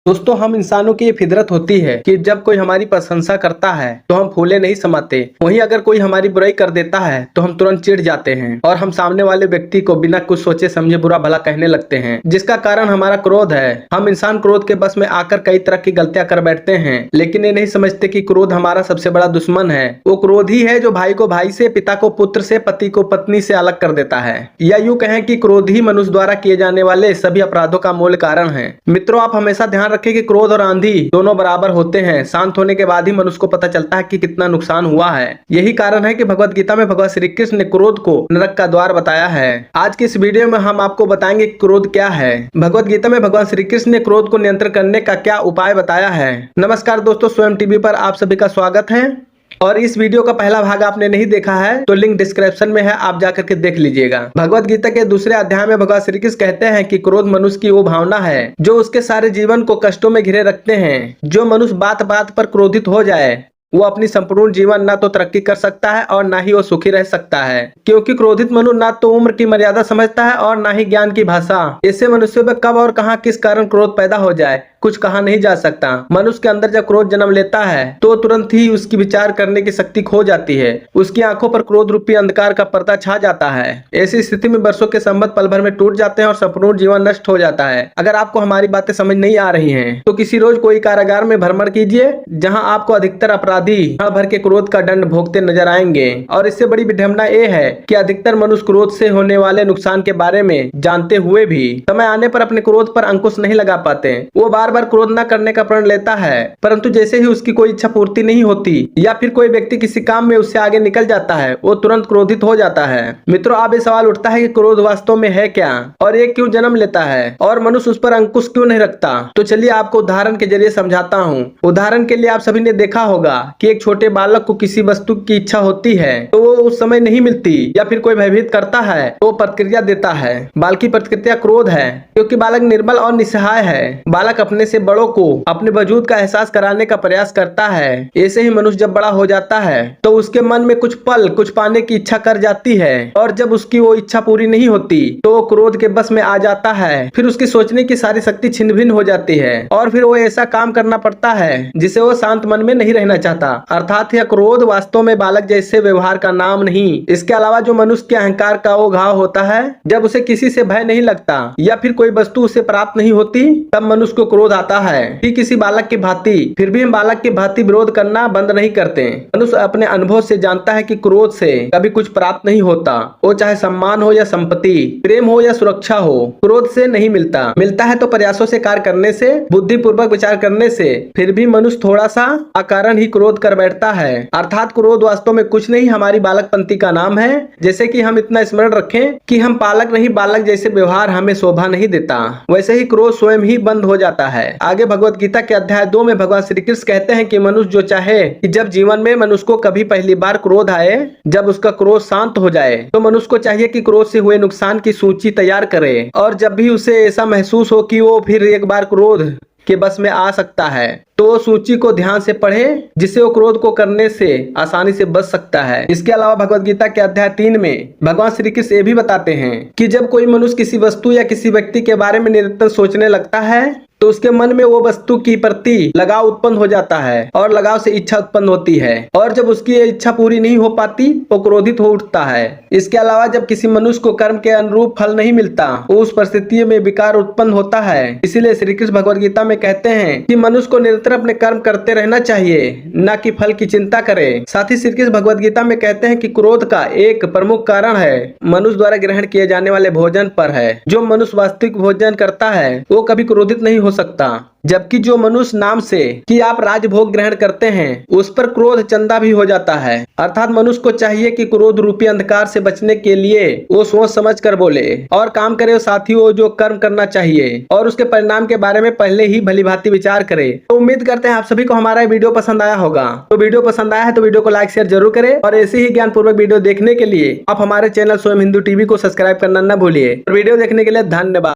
दोस्तों, हम इंसानों की ये फितरत होती है कि जब कोई हमारी प्रशंसा करता है तो हम फूले नहीं समाते। वहीं अगर कोई हमारी बुराई कर देता है तो हम तुरंत चिढ़ जाते हैं और हम सामने वाले व्यक्ति को बिना कुछ सोचे समझे बुरा भला कहने लगते हैं, जिसका कारण हमारा क्रोध है। हम इंसान क्रोध के बस में आकर कई तरह की गलतियां कर बैठते हैं, लेकिन ये नहीं समझते कि क्रोध हमारा सबसे बड़ा दुश्मन है। वो क्रोध ही है जो भाई को भाई से, पिता को पुत्र से, पति को पत्नी से अलग कर देता है। या यूं कहें कि क्रोध ही मनुष्य द्वारा किए जाने वाले सभी अपराधों का मूल कारण है। मित्रों, आप हमेशा ध्यान रखें कि क्रोध और आंधी दोनों बराबर होते हैं। शांत होने के बाद ही मनुष्य को पता चलता है कि कितना नुकसान हुआ है। यही कारण है कि भगवत गीता में भगवान श्री कृष्ण ने क्रोध को नरक का द्वार बताया है। आज की इस वीडियो में हम आपको बताएंगे कि क्रोध क्या है। भगवत गीता में भगवान श्री कृष्ण ने क्रोध को नियंत्रण करने का क्या उपाय बताया है। नमस्कार दोस्तों, स्वयं टीवी पर आप सभी का स्वागत है। और इस वीडियो का पहला भाग आपने नहीं देखा है तो लिंक डिस्क्रिप्शन में है, आप जाकर के देख लीजिएगा। भगवत गीता के दूसरे अध्याय में भगवान श्री कृष्ण कहते हैं कि क्रोध मनुष्य की वो भावना है जो उसके सारे जीवन को कष्टों में घिरे रखते हैं। जो मनुष्य बात बात पर क्रोधित हो जाए वो अपनी संपूर्ण जीवन ना तो तरक्की कर सकता है और ना ही वो सुखी रह सकता है, क्योंकि क्रोधित मनुष्य ना तो उम्र की मर्यादा समझता है और ना ही ज्ञान की भाषा। इससे मनुष्य में कब और कहां किस कारण क्रोध पैदा हो जाए कुछ कहा नहीं जा सकता। मनुष्य के अंदर जब क्रोध जन्म लेता है तो तुरंत ही उसकी विचार करने की शक्ति खो जाती है। उसकी आंखों पर क्रोध रूपी अंधकार का पर्दा छा जाता है। ऐसी स्थिति में वर्षों के संबंध पल भर में टूट जाते हैं और संपूर्ण जीवन नष्ट हो जाता है। अगर आपको हमारी बातें समझ नहीं आ रही हैं तो किसी रोज कोई कारागार में भ्रमण कीजिए, जहां आपको अधिकतर अपराधी क्षण भर के क्रोध का दंड भोगते नजर आएंगे। और इससे बड़ी विडंबना ये है कि अधिकतर मनुष्य क्रोध से होने वाले नुकसान के बारे में जानते हुए भी समय आने पर अपने क्रोध पर अंकुश नहीं लगा पाते। वो बार बार क्रोध न करने का प्रण लेता है, परंतु जैसे ही उसकी कोई इच्छा पूर्ति नहीं होती या फिर कोई व्यक्ति किसी काम में उससे आगे निकल जाता है वो तुरंत क्रोधित हो जाता है। मित्रों, अब ये सवाल उठता है कि क्रोध वास्तव में है क्या और ये क्यों जन्म लेता है और मनुष्य उस पर अंकुश क्यों नहीं रखता। तो चलिए आपको उदाहरण के जरिए समझाता हूँ। उदाहरण के लिए आप सभी ने देखा होगा कि एक छोटे बालक को किसी वस्तु की इच्छा होती है तो वो उस समय नहीं मिलती, या फिर कोई भयभीत करता है तो प्रतिक्रिया देता है। बालक की प्रतिक्रिया क्रोध है, क्योंकि बालक निर्बल और निस्सहाय है। बालक अपने से बड़ों को अपने वजूद का एहसास कराने का प्रयास करता है। ऐसे ही मनुष्य जब बड़ा हो जाता है तो उसके मन में कुछ पल कुछ पाने की इच्छा कर जाती है, और जब उसकी वो इच्छा पूरी नहीं होती तो वो क्रोध के बस में आ जाता है। फिर उसकी सोचने की सारी शक्ति छिन्न भिन्न हो जाती है और फिर वो ऐसा काम करना पड़ता है जिसे वो शांत मन में नहीं रहना चाहता। अर्थात यह क्रोध वास्तव में बालक जैसे व्यवहार का नाम नहीं। इसके अलावा जो मनुष्य के अहंकार का वो घाव होता है, जब उसे किसी से भय नहीं लगता या फिर कोई वस्तु उसे प्राप्त नहीं होती, तब मनुष्य को क्रोध आता है। किसी बालक की भांति फिर भी हम बालक की भांति विरोध करना बंद नहीं करते। मनुष्य अपने अनुभव से जानता है कि क्रोध से कभी कुछ प्राप्त नहीं होता। वो चाहे सम्मान हो या संपत्ति, प्रेम हो या सुरक्षा हो, क्रोध से नहीं मिलता। मिलता है तो प्रयासों से कार्य करने से, बुद्धिपूर्वक विचार करने से। फिर भी मनुष्य थोड़ा सा अकारण ही क्रोध कर बैठता है। अर्थात क्रोध वास्तव में कुछ नहीं, हमारी बालकपंती का नाम है। जैसे कि हम इतना स्मरण रखें कि हम पालक नहीं, बालक जैसे व्यवहार हमें शोभा नहीं देता, वैसे ही क्रोध स्वयं ही बंद हो जाता है। आगे भगवत गीता के अध्याय 2 में भगवान श्री कृष्ण कहते हैं कि मनुष्य जो चाहे कि जब जीवन में मनुष्य को कभी पहली बार क्रोध आए, जब उसका क्रोध शांत हो जाए तो मनुष्य को चाहिए कि क्रोध से हुए नुकसान की सूची तैयार करे, और जब भी उसे ऐसा महसूस हो कि वो फिर एक बार क्रोध के बस में आ सकता है तो सूची को ध्यान से पढ़े, जिससे वो क्रोध को करने से आसानी से बच सकता है। इसके अलावा भगवत गीता के अध्याय 3 में भगवान श्री कृष्ण ये भी बताते हैं कि जब कोई मनुष्य किसी वस्तु या किसी व्यक्ति के बारे में निरंतर सोचने लगता है तो उसके मन में वो वस्तु की प्रति लगाव उत्पन्न हो जाता है और लगाव से इच्छा उत्पन्न होती है, और जब उसकी इच्छा पूरी नहीं हो पाती तो क्रोधित हो उठता है। इसके अलावा जब किसी मनुष्य को कर्म के अनुरूप फल नहीं मिलता तो उस परिस्थिति में विकार उत्पन्न होता है। इसीलिए श्री कृष्ण भगवत गीता में कहते हैं कि मनुष्य को निरंतर अपने कर्म करते रहना चाहिए, न कि फल की चिंता करे। साथ ही श्री कृष्ण भगवत गीता में कहते हैं कि क्रोध का एक प्रमुख कारण है मनुष्य द्वारा ग्रहण किए जाने वाले भोजन पर है। जो मनुष्य वास्तविक भोजन करता है वो कभी क्रोधित नहीं हो सकता, जबकि जो मनुष्य नाम से कि आप राजभोग ग्रहण करते हैं उस पर क्रोध चंदा भी हो जाता है। अर्थात मनुष्य को चाहिए कि क्रोध रूपी अंधकार से बचने के लिए वो सोच समझ कर बोले और काम करे, साथ ही वो जो कर्म करना चाहिए और उसके परिणाम के बारे में पहले ही भली भांति विचार करे। तो उम्मीद करते हैं आप सभी को हमारा वीडियो पसंद आया होगा। तो वीडियो पसंद आया है तो वीडियो को लाइक शेयर जरूर करें, और ऐसे ही ज्ञानपूर्वक वीडियो देखने के लिए आप हमारे चैनल स्वयं हिंदू टीवी को सब्सक्राइब करना न भूलिए। वीडियो देखने के लिए धन्यवाद।